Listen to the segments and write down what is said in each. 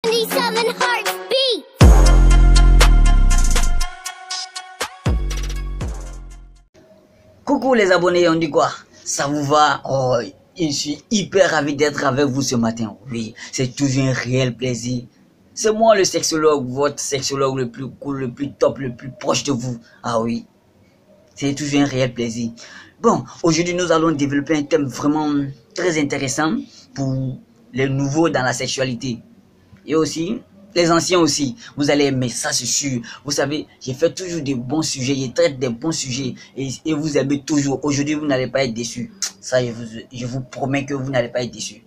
97 hearts beat. Coucou les abonnés, on dit quoi? Ça vous va? Oh, je suis hyper ravi d'être avec vous ce matin. Oui, c'est toujours un réel plaisir. C'est moi le sexologue, votre sexologue le plus cool, le plus top, le plus proche de vous. Ah oui, c'est toujours un réel plaisir. Bon, aujourd'hui nous allons développer un thème vraiment très intéressant pour les nouveaux dans la sexualité. Et aussi, les anciens aussi, vous allez aimer, ça c'est sûr. Vous savez, j'ai fait toujours des bons sujets, je traite des bons sujets et vous aimez toujours. Aujourd'hui, vous n'allez pas être déçus. Ça, je vous promets que vous n'allez pas être déçus.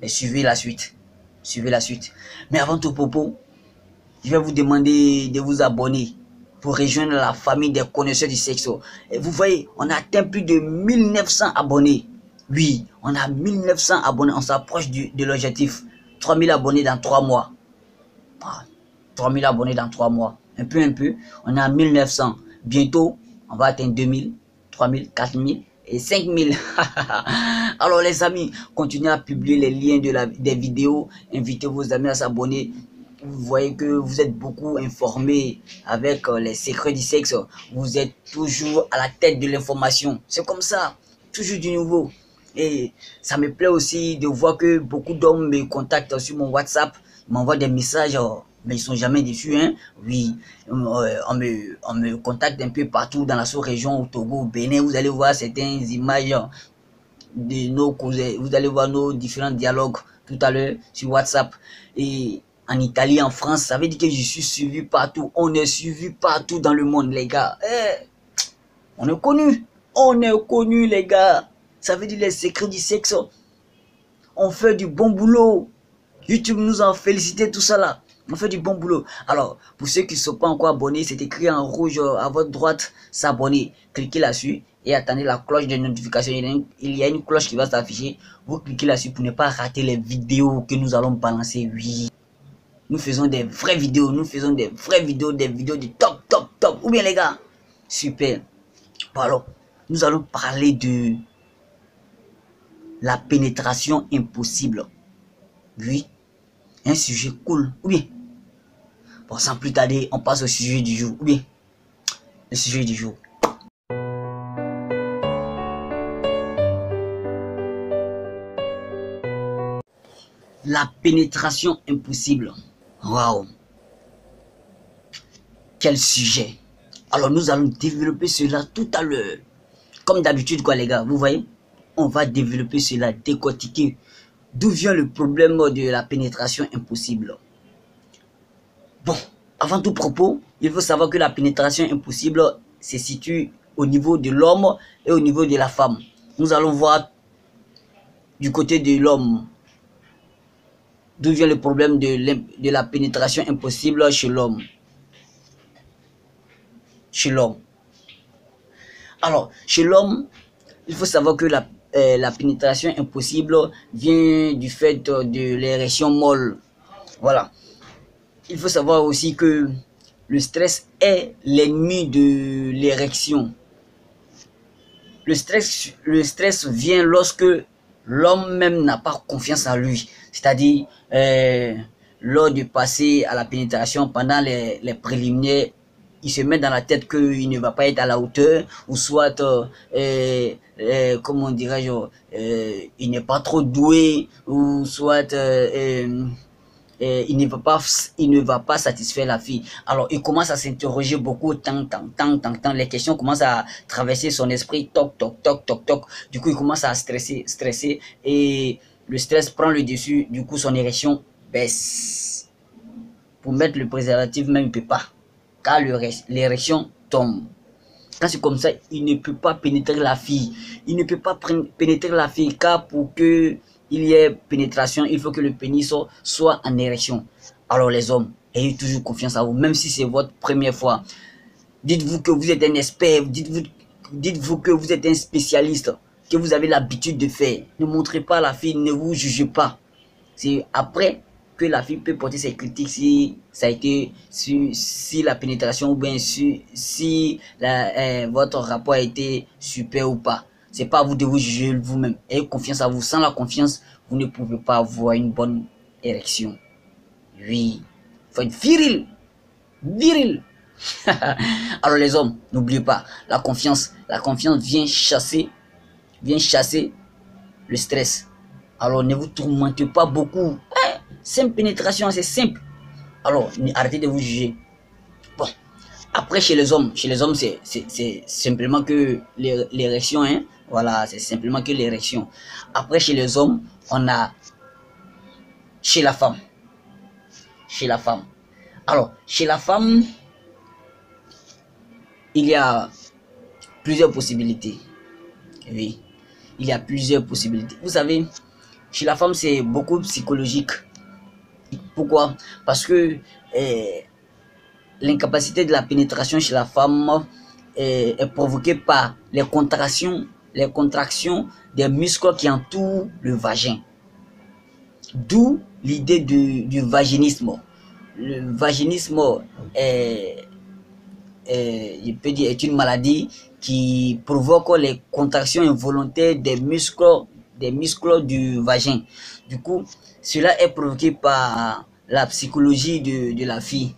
Mais suivez la suite. Suivez la suite. Mais avant tout propos, je vais vous demander de vous abonner pour rejoindre la famille des connaisseurs du sexe. Et vous voyez, on a atteint plus de 1900 abonnés. Oui, on a 1900 abonnés. On s'approche de l'objectif. 3000 abonnés dans 3 mois. 3000 abonnés dans 3 mois. Un peu. On est à 1900. Bientôt, on va atteindre 2000, 3000, 4000 et 5000. Alors les amis, continuez à publier les liens des vidéos. Invitez vos amis à s'abonner. Vous voyez que vous êtes beaucoup informés avec les secrets du sexe. Vous êtes toujours à la tête de l'information. C'est comme ça. Toujours du nouveau. Et ça me plaît aussi de voir que beaucoup d'hommes me contactent sur mon WhatsApp, m'envoient des messages, mais ils sont jamais déçus, hein. Oui, on me contacte un peu partout dans la sous-région, au Togo, au Bénin. Vous allez voir certaines images de nos cousins. Vous allez voir nos différents dialogues tout à l'heure sur WhatsApp. Et en Italie, en France, ça veut dire que je suis suivi partout. On est suivi partout dans le monde, les gars. On est connu. On est connu, les gars. Ça veut dire les secrets du sexe. On fait du bon boulot. YouTube nous a félicité tout ça là. On fait du bon boulot. Alors, pour ceux qui ne sont pas encore abonnés, c'est écrit en rouge à votre droite, s'abonner. Cliquez là-dessus et attendez la cloche de notification. Il y a une cloche qui va s'afficher. Vous cliquez là-dessus pour ne pas rater les vidéos que nous allons balancer. Oui. Nous faisons des vraies vidéos. Nous faisons des vraies vidéos, des vidéos de top. Ou bien les gars. Super. Bon, alors, nous allons parler de la pénétration impossible. Oui, un sujet cool. Oui. Bon, sans plus tarder, on passe au sujet du jour. Oui, le sujet du jour. La pénétration impossible. Waouh. Quel sujet. Alors, nous allons développer cela tout à l'heure. Comme d'habitude, quoi, les gars. Vous voyez? On va développer cela, décortiquer. D'où vient le problème de la pénétration impossible? Bon, avant tout propos, il faut savoir que la pénétration impossible se situe au niveau de l'homme et au niveau de la femme. Nous allons voir du côté de l'homme d'où vient le problème de la pénétration impossible chez l'homme. Alors, chez l'homme, il faut savoir que la pénétration impossible vient du fait de l'érection molle. Voilà. Il faut savoir aussi que le stress est l'ennemi de l'érection. Le stress vient lorsque l'homme même n'a pas confiance en lui. C'est-à-dire, lors de passer à la pénétration, pendant les préliminaires, il se met dans la tête qu'il ne va pas être à la hauteur, ou soit, comment dirais-je, il n'est pas trop doué, ou soit, il ne va pas satisfaire la fille. Alors, il commence à s'interroger beaucoup, tant. Les questions commencent à traverser son esprit, toc. Du coup, il commence à stresser, et le stress prend le dessus. Du coup, son érection baisse. Pour mettre le préservatif, même, il ne peut pas, car l'érection tombe. Quand c'est comme ça, il ne peut pas pénétrer la fille. Il ne peut pas pénétrer la fille, car pour que il y ait pénétration, il faut que le pénis soit en érection. Alors les hommes, ayez toujours confiance en vous, même si c'est votre première fois. Dites-vous que vous êtes un expert, dites-vous que vous êtes un spécialiste, que vous avez l'habitude de faire. Ne montrez pas à la fille, ne vous jugez pas. C'est après que la fille peut porter ses critiques si ça a été, si la pénétration ou bien si votre rapport a été super ou pas. C'est pas à vous de vous juger vous-même. Ayez confiance à vous. Sans la confiance, vous ne pouvez pas avoir une bonne érection. Oui, il faut être viril. Viril. Alors les hommes, n'oubliez pas, la confiance vient chasser le stress. Alors ne vous tourmentez pas beaucoup. Hein? Simple pénétration, c'est simple. Alors arrêtez de vous juger. Bon, après chez les hommes, c'est simplement que l'érection, hein. Voilà, c'est simplement que l'érection. Après chez les hommes, on a chez la femme. Chez la femme. Alors, chez la femme, il y a plusieurs possibilités. Oui, il y a plusieurs possibilités. Vous savez, chez la femme, c'est beaucoup psychologique. Pourquoi? Parce que l'incapacité de la pénétration chez la femme est provoquée par les contractions des muscles qui entourent le vagin. D'où l'idée du vaginisme. Le vaginisme je peux dire, est une maladie qui provoque les contractions involontaires des muscles du vagin. Du coup, cela est provoqué par la psychologie de la fille.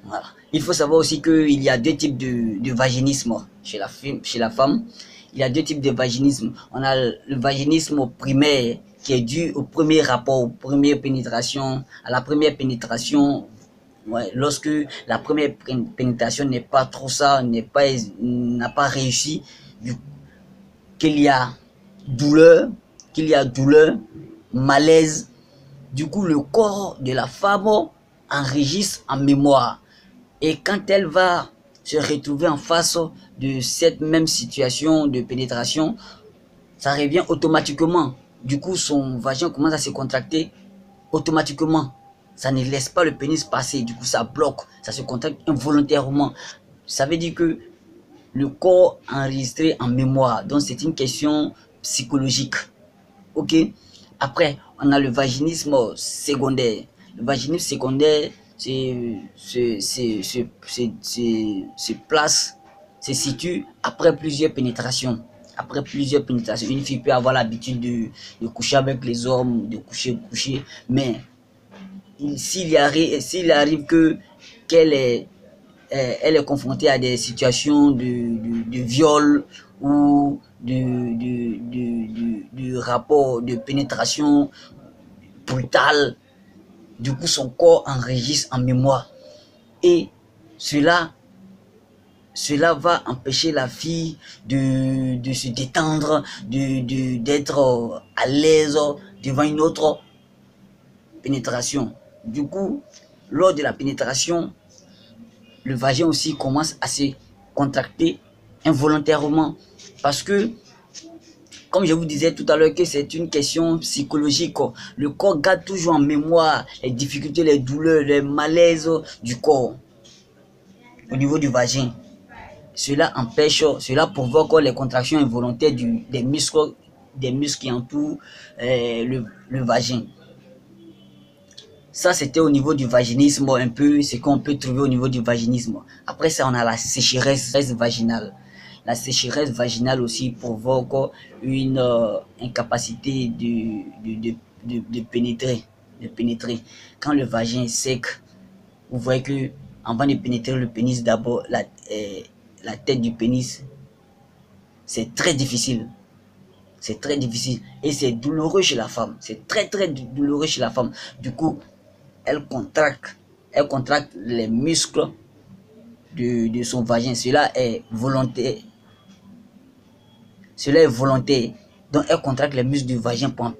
Voilà. Il faut savoir aussi qu'il y a deux types de vaginisme chez la femme. Il y a deux types de vaginisme. On a le vaginisme primaire qui est dû au premier rapport, aux premières pénétrations, à la première pénétration. Ouais, lorsque la première pénétration n'est pas trop ça, n'a pas réussi, qu'il y a douleur, malaise. Du coup, le corps de la femme enregistre en mémoire. Et quand elle va se retrouver en face de cette même situation de pénétration, ça revient automatiquement. Du coup, son vagin commence à se contracter automatiquement. Ça ne laisse pas le pénis passer. Du coup, ça bloque. Ça se contracte involontairement. Ça veut dire que le corps enregistré en mémoire. Donc, c'est une question psychologique. Ok? Après, on a le vaginisme secondaire. Le vaginisme secondaire, se situe après plusieurs pénétrations. Après plusieurs pénétrations, une fille peut avoir l'habitude de coucher avec les hommes, de coucher, mais s'il arrive elle est confrontée à des situations de viol ou de rapport de pénétration brutal, du coup son corps enregistre en mémoire et cela va empêcher la fille de se détendre, d'être à l'aise devant une autre pénétration. Du coup, lors de la pénétration, le vagin aussi commence à se contracter involontairement parce que, comme je vous disais tout à l'heure, que c'est une question psychologique. Le corps garde toujours en mémoire les difficultés, les douleurs, les malaises du corps au niveau du vagin. Cela provoque les contractions involontaires des muscles qui entourent le vagin. Ça, c'était au niveau du vaginisme, un peu ce qu'on peut trouver au niveau du vaginisme. Après ça, on a la sécheresse vaginale. La sécheresse vaginale aussi provoque une incapacité de pénétrer. Quand le vagin est sec, vous voyez que avant de pénétrer le pénis, d'abord, la tête du pénis, c'est très difficile. C'est très difficile et c'est douloureux chez la femme. C'est très douloureux chez la femme. Du coup, elle contracte les muscles de son vagin. Cela est volontaire. Donc, elle contracte les muscles du vagin pour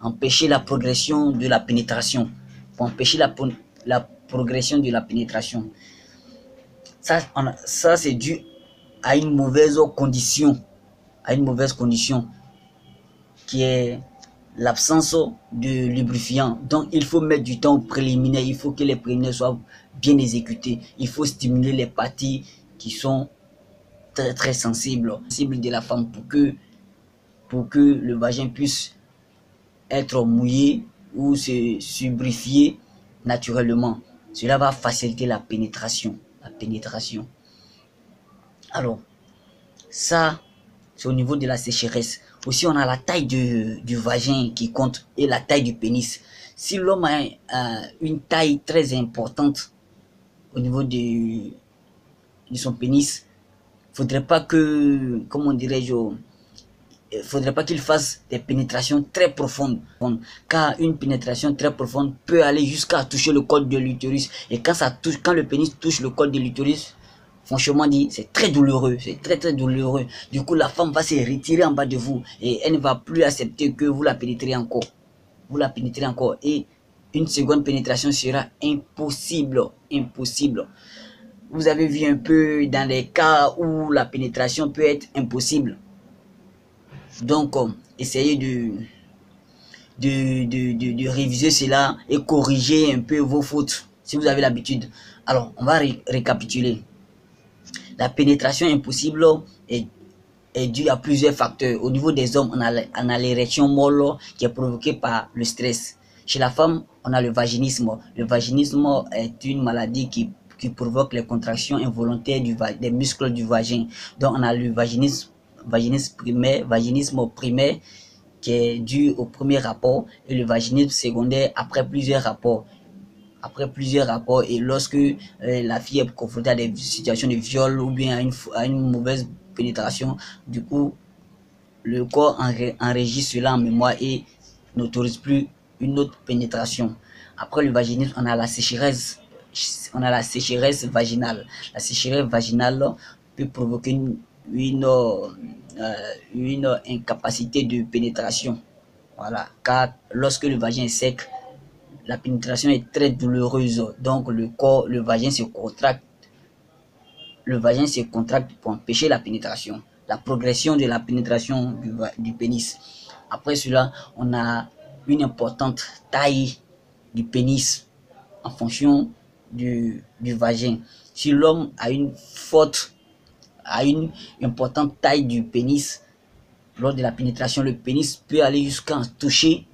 empêcher la progression de la pénétration. Pour empêcher la progression de la pénétration. Ça c'est dû à une mauvaise condition. Qui est l'absence de lubrifiant. Donc, il faut mettre du temps au préliminaire. Il faut que les préliminaires soient bien exécutés. Il faut stimuler les parties qui sont très sensibles de la femme pour que le vagin puisse être mouillé ou se lubrifier naturellement. Cela va faciliter la pénétration. Alors, ça, c'est au niveau de la sécheresse. Aussi, on a la taille du vagin qui compte et la taille du pénis. Si l'homme a une taille très importante au niveau de son pénis, faudrait pas que, comment dirais-je, faudrait pas qu'il fasse des pénétrations très profondes, car une pénétration très profonde peut aller jusqu'à toucher le col de l'utérus, et quand le pénis touche le col de l'utérus, franchement dit, c'est très douloureux, c'est très douloureux. Du coup, la femme va se retirer en bas de vous et elle ne va plus accepter que vous la pénétrez encore. Vous la pénétrez encore et une seconde pénétration sera impossible, impossible. Vous avez vu un peu dans les cas où la pénétration peut être impossible. Donc, essayez de réviser cela et corriger un peu vos fautes si vous avez l'habitude. Alors, on va récapituler. La pénétration impossible est due à plusieurs facteurs. Au niveau des hommes, on a l'érection molle qui est provoquée par le stress. Chez la femme, on a le vaginisme. Le vaginisme est une maladie qui provoque les contractions involontaires des muscles du vagin. Donc, on a le vaginisme primaire qui est dû au premier rapport et le vaginisme secondaire après plusieurs rapports. Et lorsque la fille est confrontée à des situations de viol ou bien à une mauvaise pénétration, du coup le corps enregistre cela en mémoire et n'autorise plus une autre pénétration. Après le vaginisme, on a la sécheresse vaginale. La sécheresse vaginale peut provoquer une incapacité de pénétration. Voilà, car lorsque le vagin est sec, la pénétration est très douloureuse, donc le vagin se contracte. Le vagin se contracte pour empêcher la pénétration, la progression de la pénétration du pénis. Après cela, on a une importante taille du pénis en fonction du vagin. Si l'homme a une importante taille du pénis, lors de la pénétration, le pénis peut aller jusqu'à toucher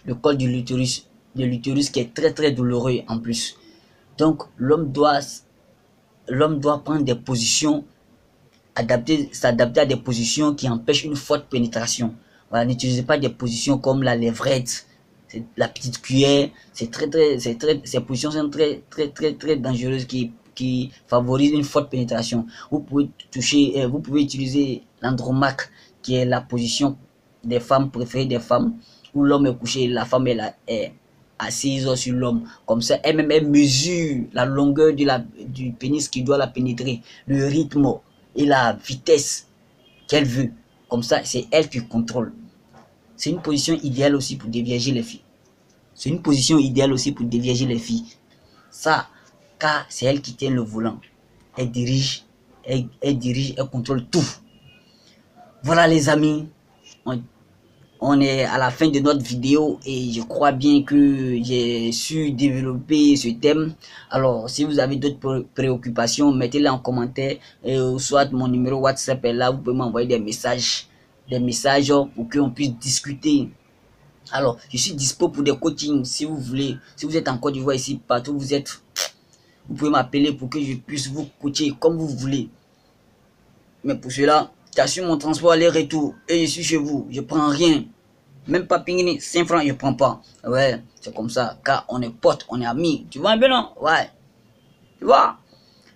le col de l'utérus qui est très douloureux en plus. Donc l'homme doit prendre des positions, s'adapter à des positions qui empêchent une forte pénétration. Voilà, n'utilisez pas des positions comme la levrette, la petite cuillère. Ces positions sont très dangereuses qui favorisent une forte pénétration. Vous pouvez utiliser l'andromaque, qui est la position des femmes préférée des femmes, où l'homme est couché, la femme est assise sur l'homme. Comme ça, elle mesure la longueur du pénis qui doit la pénétrer, le rythme et la vitesse qu'elle veut. Comme ça, c'est elle qui contrôle. C'est une position idéale aussi pour dévierger les filles. Ça, car c'est elle qui tient le volant. Elle dirige, elle contrôle tout. Voilà les amis. On est à la fin de notre vidéo et je crois bien que j'ai su développer ce thème. Alors, si vous avez d'autres préoccupations, mettez-les en commentaire. Et soit mon numéro WhatsApp est là, vous pouvez m'envoyer des messages pour qu'on puisse discuter. Alors, je suis dispo pour des coachings si vous voulez. Si vous êtes en Côte d'Ivoire ici, partout où vous pouvez m'appeler pour que je puisse vous coacher comme vous voulez. Mais pour cela, j'assure mon transport aller-retour et je suis chez vous. Je prends rien. Même pas pingini, 5 francs, je prends pas. Ouais, c'est comme ça. Car on est potes, on est amis. Tu vois un peu, non? Ouais. Tu vois?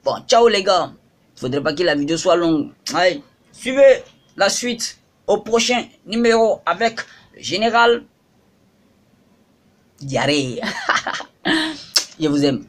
Bon, ciao les gars. Faudrait pas que la vidéo soit longue. Allez, suivez la suite au prochain numéro avec le général Diarrhée. Je vous aime.